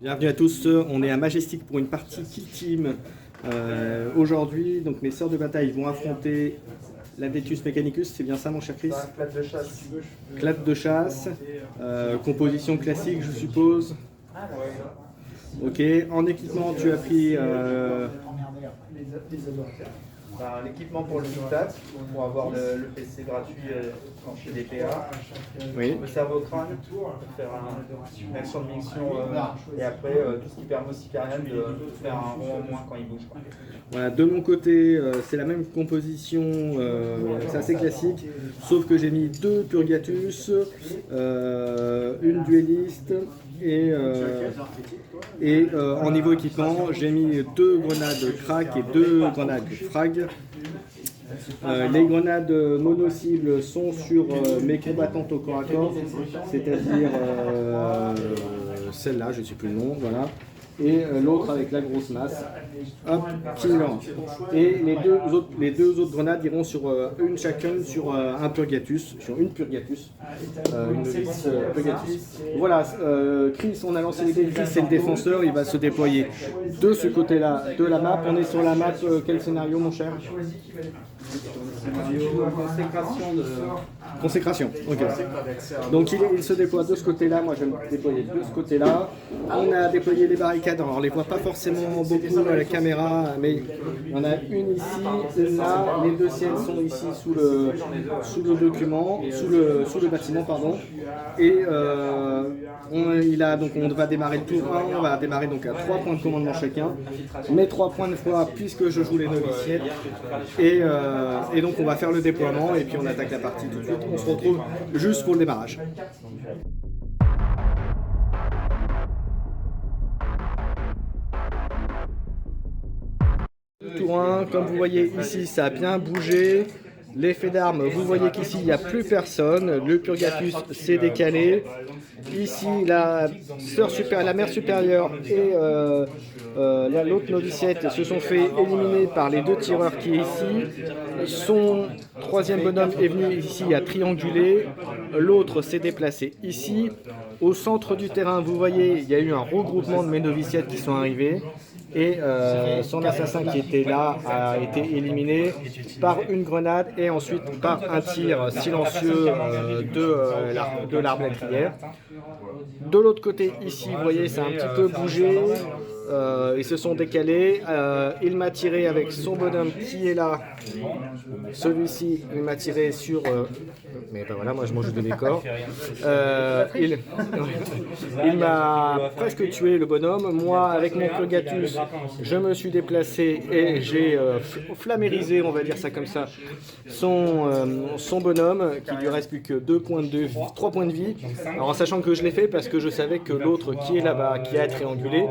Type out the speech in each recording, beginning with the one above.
Bienvenue à tous, on est à Majestic pour une partie Kill Team. Aujourd'hui, donc mes sœurs de bataille vont affronter l'Adeptus Mechanicus, c'est bien ça mon cher Chris? Clade de chasse. Clade de chasse, composition classique je suppose. Ok, en équipement tu as pris L'équipement pour le dictat, pour avoir le PC gratuit chez DPA. Oui. Le cerveau crâne pour faire une action de mission et après tout ce qui permet aussi Carian de faire un rond en moins quand il bouge. Voilà, de mon côté, c'est la même composition, c'est assez classique, sauf que j'ai mis deux Purgatus, une dueliste et en niveau équipement, j'ai mis deux grenades crack et deux grenades frag. Les grenades mono-cibles sont sur mes combattantes au corps à corps, c'est-à-dire celle-là, je ne sais plus le nom, voilà. Et l'autre avec la grosse masse. Hop, Killer. Et les deux autres grenades iront sur une chacune sur un Purgatus, sur une Purgatus, une novice Purgatus. Voilà, Chris, on a lancé les dés. Chris, c'est le défenseur, il va se déployer de ce côté-là de la map. On est sur la map, quel scénario, mon cher? Consécration, ok. Donc il se déploie de ce côté-là, moi je vais me déployer de ce côté-là. On a déployé les barricades, alors on les voit pas forcément beaucoup à la caméra, mais il y en a une ici, une là, les deux siennes sont ici sous le document, sous le bâtiment, pardon. Et on va démarrer le tour 1, on va démarrer donc à 3 points de commandement chacun, mes 3 points de foi puisque je joue les noviciels, et donc on va faire le déploiement et puis on attaque la partie tout de suite. On se retrouve juste pour le démarrage. Tour 1, comme vous voyez ici, ça a bien bougé. L'effet d'armes, vous voyez qu'ici il n'y a plus personne. Le Purgatus s'est décalé. Ici, la mère supérieure et l'autre noviciette se sont fait éliminer par les deux tireurs qui est ici. Son troisième bonhomme est venu ici à trianguler. L'autre s'est déplacé ici. Au centre du terrain, vous voyez, il y a eu un regroupement de mes noviciettes qui sont arrivés. Et son assassin qui était là a été éliminé par une grenade et ensuite par un tir silencieux de l'arbalètrière. De l'autre côté ici, vous voyez, ça a un petit peu bougé. Ils se sont décalés. Il m'a tiré avec son bonhomme qui est là. Celui-ci, il m'a tiré sur... mais ben voilà, moi je mange de décor. Il m'a presque tué le bonhomme. Moi, avec mon Purgatus, je me suis déplacé et j'ai flammérisé, on va dire ça comme ça, son bonhomme, qui lui reste plus que 3 points de vie. Alors en sachant que je l'ai fait parce que je savais que l'autre qui est là-bas, qui a triangulé,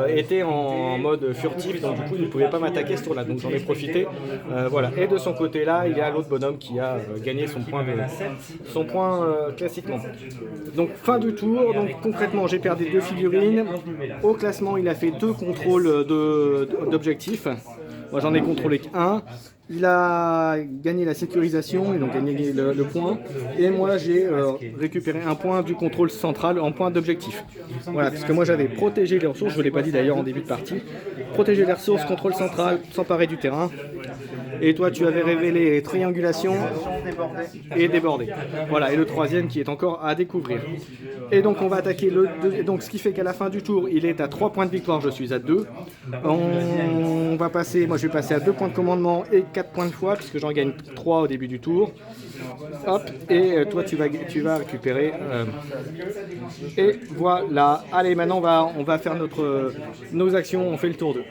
était en mode furtif, donc du coup il ne pouvait pas m'attaquer ce tour-là, donc j'en ai profité. Voilà. Et de son côté là, il y a l'autre bonhomme qui a gagné son point classiquement. Donc fin du tour, donc concrètement j'ai perdu 2 figurines. Au classement il a fait 2 contrôles d'objectifs. Moi j'en ai contrôlé qu'un. Il a gagné la sécurisation, ils ont gagné le point, et moi j'ai récupéré un point du contrôle central en point d'objectif. Voilà, parce que moi j'avais protégé les ressources, je ne l'ai pas dit d'ailleurs en début de partie, protéger les ressources, contrôle central, s'emparer du terrain, et toi tu avais révélé triangulation et débordé. Voilà, et le troisième qui est encore à découvrir. Et donc on va attaquer donc ce qui fait qu'à la fin du tour, il est à 3 points de victoire, je suis à 2. On va passer, moi je vais passer à 2 points de commandement et 4 points de foi, puisque j'en gagne 3 au début du tour. Hop, et toi tu vas récupérer. Et voilà, allez maintenant on va faire nos actions, on fait le tour 2.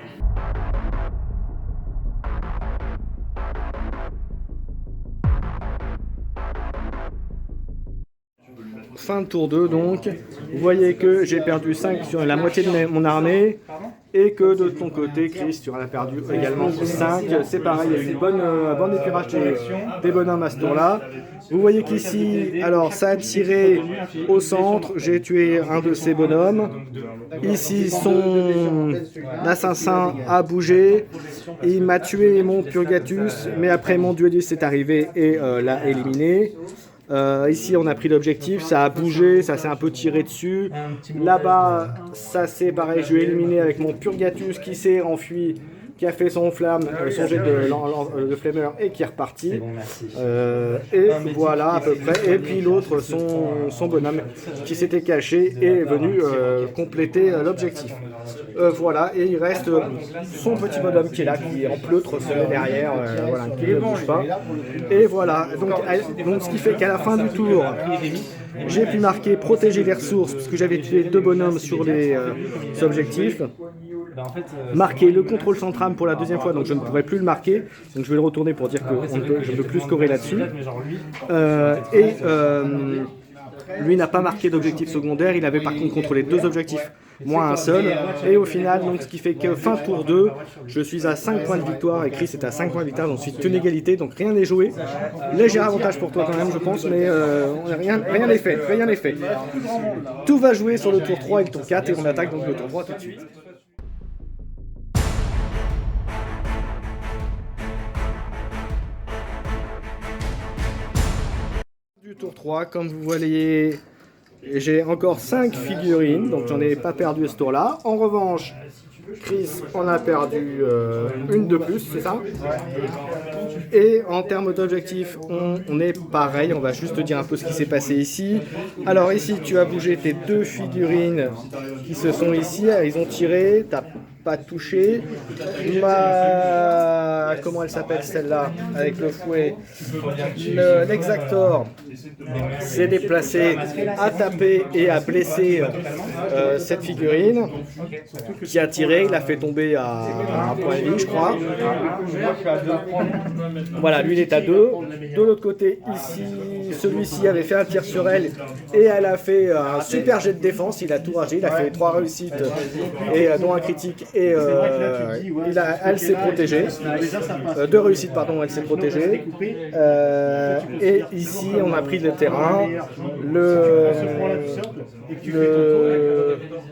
Fin de tour 2 donc, vous voyez que j'ai perdu 5 sur la moitié de mon armée et que de ton côté Chris tu en as perdu également 5, c'est pareil, il y a eu un bon épurage des bonhommes à ce tour là. Vous voyez qu'ici, alors ça a tiré au centre, j'ai tué un de ces bonhommes. Ici son assassin a bougé, il m'a tué mon Purgatus, mais après mon dueliste est arrivé et l'a éliminé. Ici, on a pris l'objectif, ça a bougé, ça s'est un peu tiré dessus. Là-bas, ça c'est pareil, je l'ai éliminé avec mon Purgatus qui s'est enfui, qui a fait son flamme, son jet de flammeur et qui est reparti. Bon, merci. Et voilà à peu près. Et puis l'autre, son bonhomme qui s'était caché est venu compléter l'objectif. Voilà, et il reste son petit bonhomme qui est là, qui est en pleutre, derrière, voilà, qui ne bouge pas. Et voilà, donc ce qui fait qu'à la fin du tour, j'ai pu marquer protéger les ressources, puisque j'avais tué 2 bonhommes sur les objectifs. Marquer le contrôle sans trame pour la deuxième fois, donc je ne pourrais plus le marquer, donc je vais le retourner pour dire que je ne peux plus scorer là-dessus. Lui n'a pas marqué d'objectif secondaire, il avait par contre contrôlé 2 objectifs, moi un seul, et au final, donc, ce qui fait que fin tour 2, je suis à 5 points de victoire, et Chris est à 5 points de victoire, donc c'est une égalité, donc rien n'est joué. Léger avantage pour toi quand même, je pense, mais rien n'est fait, rien n'est fait. Tout va jouer sur le tour 3 et le tour 4, et on attaque donc le tour 3 tout de suite. Du tour 3, comme vous voyez, j'ai encore 5 figurines, donc j'en ai pas perdu ce tour-là. En revanche, Chris en a perdu une de plus, c'est ça? Et en termes d'objectifs, on est pareil, on va juste te dire un peu ce qui s'est passé ici. Alors ici, tu as bougé tes 2 figurines qui se sont ici, ils ont tiré, t'as pas touché. Comment elle s'appelle celle-là, avec le fouet? L'Exactor s'est déplacé, a tapé et a blessé cette figurine qui a tiré, il a fait tomber à un point de vie, je crois. Voilà, lui il est à 2. De l'autre côté, ici, celui-ci avait fait un tir sur elle et elle a fait un super jet de défense, il a tout ragé, il a fait 3 réussites et dont un critique et elle s'est protégée. 2 réussites, pardon, elle s'est protégée. Et ici, on a pris le terrain.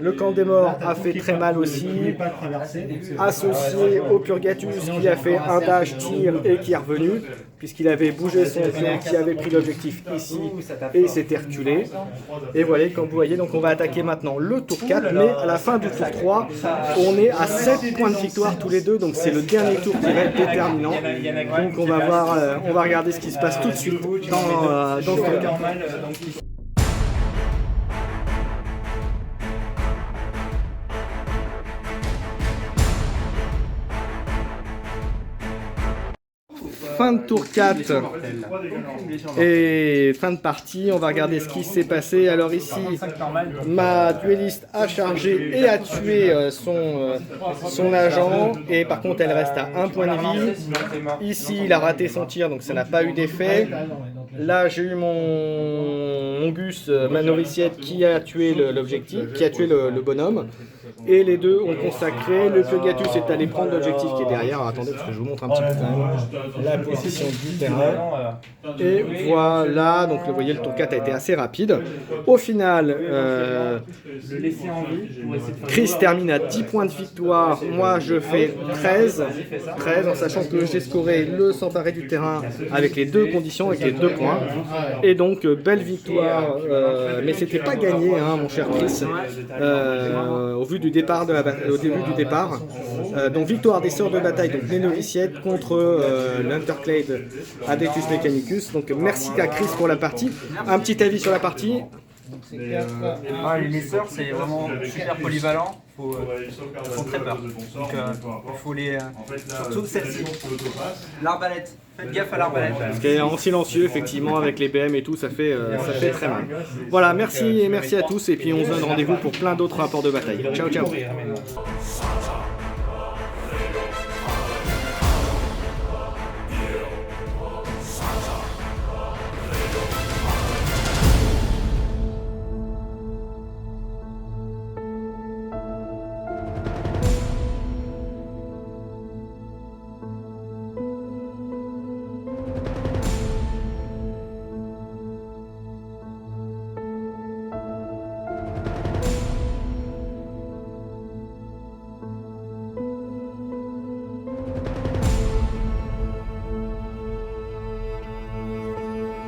Le camp des morts a fait très mal aussi, associé au Purgatus qui a fait un dash tir et qui est revenu, puisqu'il avait bougé son pion, qui avait pris l'objectif ici et il s'était reculé. Et voilà, comme vous voyez, donc on va attaquer maintenant le tour 4, mais à la fin du tour 3, on est à 7 points de victoire tous les deux, donc c'est le dernier tour qui va être déterminant. Donc on va regarder ce qui se passe tout de suite dans le tour 4. Fin de tour 4 et fin de partie, on va regarder ce qui s'est passé. Alors ici, ma duelliste a chargé et a tué son agent, et par contre elle reste à 1 point de vie. Ici il a raté son tir, donc ça n'a pas eu d'effet. Là j'ai eu mon Gus, ma noviciette, qui a tué l'objectif, qui a tué le bonhomme. Et les deux ont consacré. Le Purgatus est allé prendre l'objectif qui est derrière. Alors, attendez, parce que je vous montre un petit peu quand même la position du terrain. Et voilà, donc vous voyez, le tour 4 a été assez rapide. Au final, Chris termine à 10 points de victoire. Moi, je fais 13 en sachant que j'ai scoré le s'emparer du terrain avec les 2 conditions, avec les 2 points. Et donc, belle victoire. Mais c'était pas gagné, hein, mon cher Chris, au vu du départ au début du départ. Donc victoire des sœurs de bataille, donc les noviciettes contre l'Unterclade Adeptus Mechanicus. Donc merci à Chris pour la partie. Un petit avis sur la partie? Les sœurs, c'est vraiment super polyvalent. Ils font très peur. Donc il faut les. Surtout celle-ci. L'arbalète. Faites gaffe à l'arbalète. Parce qu'elle est en silencieux, effectivement, avec les BM et tout, ça fait très mal. Voilà, merci et merci à tous. Et puis on se donne rendez-vous pour plein d'autres rapports de bataille. Ciao, ciao.